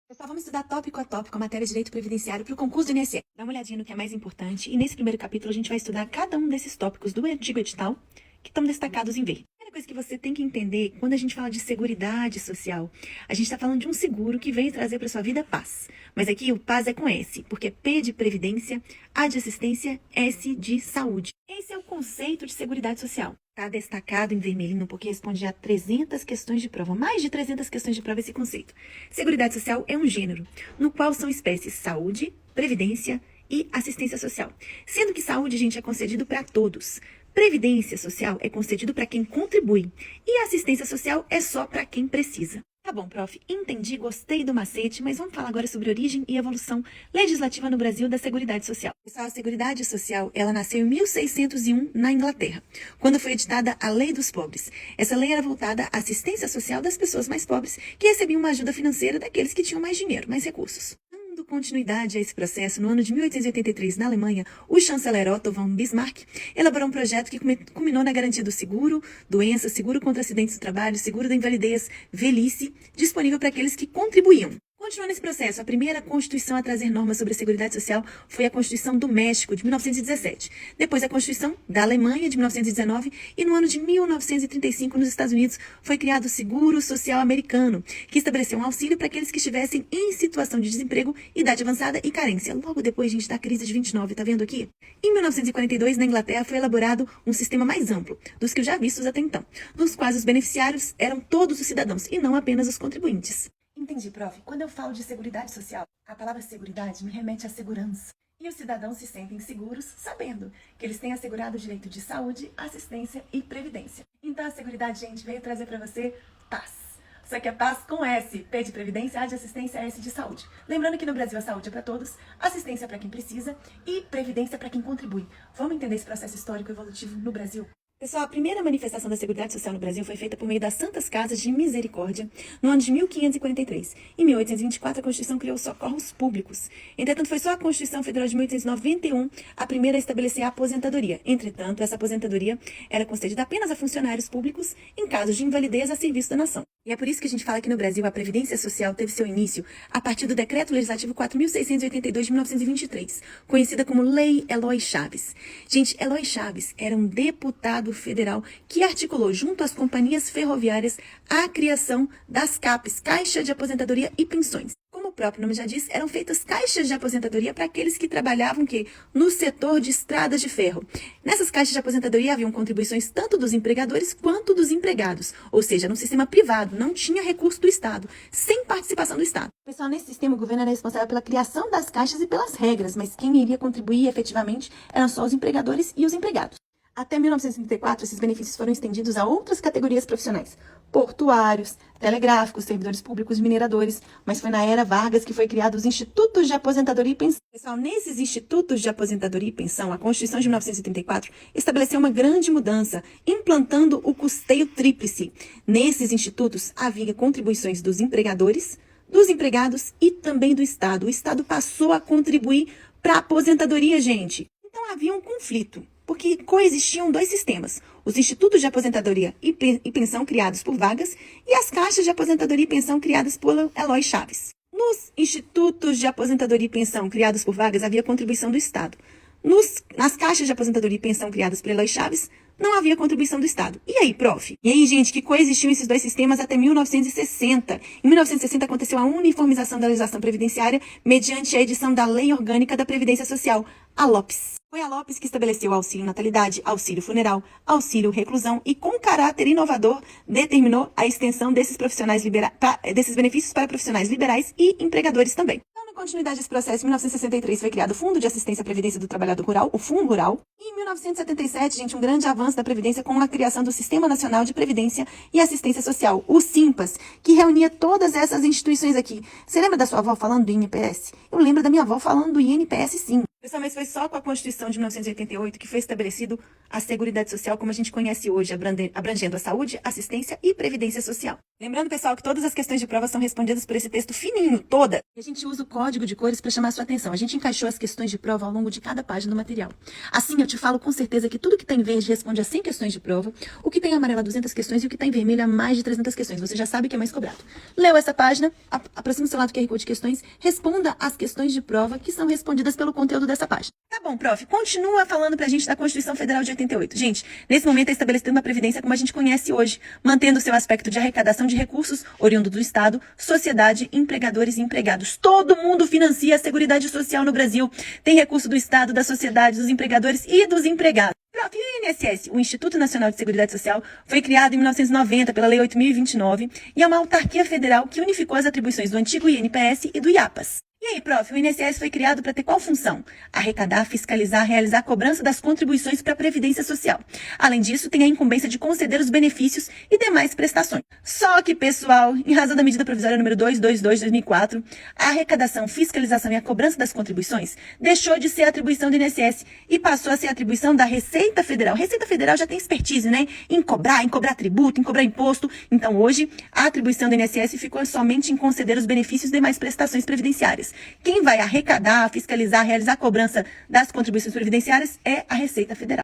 Pessoal, vamos estudar tópico a tópico a matéria de direito previdenciário para o concurso do INSS. Dá uma olhadinha no que é mais importante e nesse primeiro capítulo a gente vai estudar cada um desses tópicos do antigo edital que estão destacados em verde. A primeira coisa que você tem que entender quando a gente fala de seguridade social, a gente está falando de um seguro que vem trazer para sua vida paz. Mas aqui o paz é com S, porque P de previdência, A de assistência, S de saúde. Esse é o conceito de seguridade social. Está destacado em vermelhinho porque responde a 300 questões de prova, mais de 300 questões de prova esse conceito. Seguridade social é um gênero, no qual são espécies saúde, previdência e assistência social. Sendo que saúde, gente, é concedido para todos. Previdência social é concedido para quem contribui. E assistência social é só para quem precisa. Tá bom, prof, entendi, gostei do macete, mas vamos falar agora sobre origem e evolução legislativa no Brasil da Seguridade Social. Pessoal, a Seguridade Social, ela nasceu em 1601 na Inglaterra, quando foi editada a Lei dos Pobres. Essa lei era voltada à assistência social das pessoas mais pobres, que recebiam uma ajuda financeira daqueles que tinham mais dinheiro, mais recursos. Dando continuidade a esse processo, no ano de 1883, na Alemanha, o chanceler Otto von Bismarck elaborou um projeto que culminou na garantia do seguro, doença, seguro contra acidentes do trabalho, seguro da invalidez, velhice, disponível para aqueles que contribuíam. Continuando esse processo, a primeira Constituição a trazer normas sobre a Seguridade Social foi a Constituição do México, de 1917. Depois, a Constituição da Alemanha, de 1919. E no ano de 1935, nos Estados Unidos, foi criado o Seguro Social Americano, que estabeleceu um auxílio para aqueles que estivessem em situação de desemprego, idade avançada e carência. Logo depois, gente, da crise de 29, tá vendo aqui? Em 1942, na Inglaterra, foi elaborado um sistema mais amplo dos que já vistos até então, nos quais os beneficiários eram todos os cidadãos e não apenas os contribuintes. Entendi, prof. Quando eu falo de seguridade social, a palavra seguridade me remete à segurança. E os cidadãos se sentem seguros sabendo que eles têm assegurado o direito de saúde, assistência e previdência. Então a Seguridade, gente, veio trazer para você paz. Só que é paz com S, P de previdência, A de assistência, S de saúde. Lembrando que no Brasil a saúde é para todos, assistência é para quem precisa e previdência é para quem contribui. Vamos entender esse processo histórico evolutivo no Brasil? Pessoal, a primeira manifestação da Seguridade Social no Brasil foi feita por meio das Santas Casas de Misericórdia, no ano de 1543. Em 1824, a Constituição criou os socorros públicos. Entretanto, foi só a Constituição Federal de 1891 a primeira a estabelecer a aposentadoria. Entretanto, essa aposentadoria era concedida apenas a funcionários públicos em casos de invalidez a serviço da nação. E é por isso que a gente fala que no Brasil a Previdência Social teve seu início a partir do Decreto Legislativo 4.682 de 1923, conhecida como Lei Eloy Chaves. Gente, Eloy Chaves era um deputado federal que articulou junto às companhias ferroviárias a criação das CAPES, Caixa de Aposentadoria e Pensões. Como o próprio nome já diz, eram feitas caixas de aposentadoria para aqueles que trabalhavam no setor de estradas de ferro. Nessas caixas de aposentadoria haviam contribuições tanto dos empregadores quanto dos empregados, ou seja, num sistema privado, não tinha recurso do Estado, sem participação do Estado. Pessoal, nesse sistema o governo era responsável pela criação das caixas e pelas regras, mas quem iria contribuir efetivamente eram só os empregadores e os empregados. Até 1934, esses benefícios foram estendidos a outras categorias profissionais, portuários, telegráficos, servidores públicos, mineradores, mas foi na era Vargas que foi criado os Institutos de Aposentadoria e Pensão. Pessoal, nesses Institutos de Aposentadoria e Pensão, a Constituição de 1934 estabeleceu uma grande mudança, implantando o custeio tríplice. Nesses institutos havia contribuições dos empregadores, dos empregados e também do Estado. O Estado passou a contribuir para a aposentadoria, gente. Então havia um conflito, porque coexistiam dois sistemas, os institutos de aposentadoria e pensão criados por Vargas e as caixas de aposentadoria e pensão criadas por Eloy Chaves. Nos institutos de aposentadoria e pensão criados por Vargas havia contribuição do Estado. Nas caixas de aposentadoria e pensão criadas por Eloy Chaves, não havia contribuição do Estado. E aí, prof? E aí, gente, que coexistiam esses dois sistemas até 1960. Em 1960 aconteceu a uniformização da legislação previdenciária mediante a edição da Lei Orgânica da Previdência Social, a LOPS. Foi a LOPS que estabeleceu o auxílio natalidade, auxílio funeral, auxílio reclusão e, com caráter inovador, determinou a extensão desses benefícios para profissionais liberais e empregadores também. Então, na continuidade desse processo, em 1963 foi criado o Fundo de Assistência à Previdência do Trabalhador Rural, o Fundo Rural. E em 1977, gente, um grande avanço da Previdência com a criação do Sistema Nacional de Previdência e Assistência Social, o SIMPAS, que reunia todas essas instituições aqui. Você lembra da sua avó falando do INPS? Eu lembro da minha avó falando do INPS, sim. Pessoal, mas foi só com a Constituição de 1988 que foi estabelecido a Seguridade Social como a gente conhece hoje, abrangendo a saúde, assistência e previdência social. Lembrando, pessoal, que todas as questões de prova são respondidas por esse texto fininho, toda. E a gente usa o código de cores para chamar a sua atenção. A gente encaixou as questões de prova ao longo de cada página do material. Assim, eu te falo com certeza que tudo que está em verde responde a 100 questões de prova, o que tem em amarelo a 200 questões e o que está em vermelho a mais de 300 questões. Você já sabe que é mais cobrado. Leu essa página, aproxima o seu lado do QR Code de questões, responda as questões de prova que são respondidas pelo conteúdo dessa página. Tá bom, prof, continua falando pra gente da Constituição Federal de 88. Gente, nesse momento é estabelecida uma previdência como a gente conhece hoje, mantendo seu aspecto de arrecadação de recursos oriundo do Estado, sociedade, empregadores e empregados. Todo mundo financia a Seguridade Social no Brasil. Tem recurso do Estado, da sociedade, dos empregadores e dos empregados. Prof, e o INSS, o Instituto Nacional de Seguridade Social, foi criado em 1990 pela Lei 8.029 e é uma autarquia federal que unificou as atribuições do antigo INPS e do IAPAS. E aí, prof, o INSS foi criado para ter qual função? Arrecadar, fiscalizar, realizar a cobrança das contribuições para a Previdência Social. Além disso, tem a incumbência de conceder os benefícios e demais prestações. Só que, pessoal, em razão da medida provisória número 222/2004, a arrecadação, fiscalização e a cobrança das contribuições deixou de ser atribuição do INSS e passou a ser atribuição da Receita Federal. Receita Federal já tem expertise, né? Em cobrar tributo, em cobrar imposto. Então, hoje, a atribuição do INSS ficou somente em conceder os benefícios e demais prestações previdenciárias. Quem vai arrecadar, fiscalizar, realizar a cobrança das contribuições previdenciárias é a Receita Federal.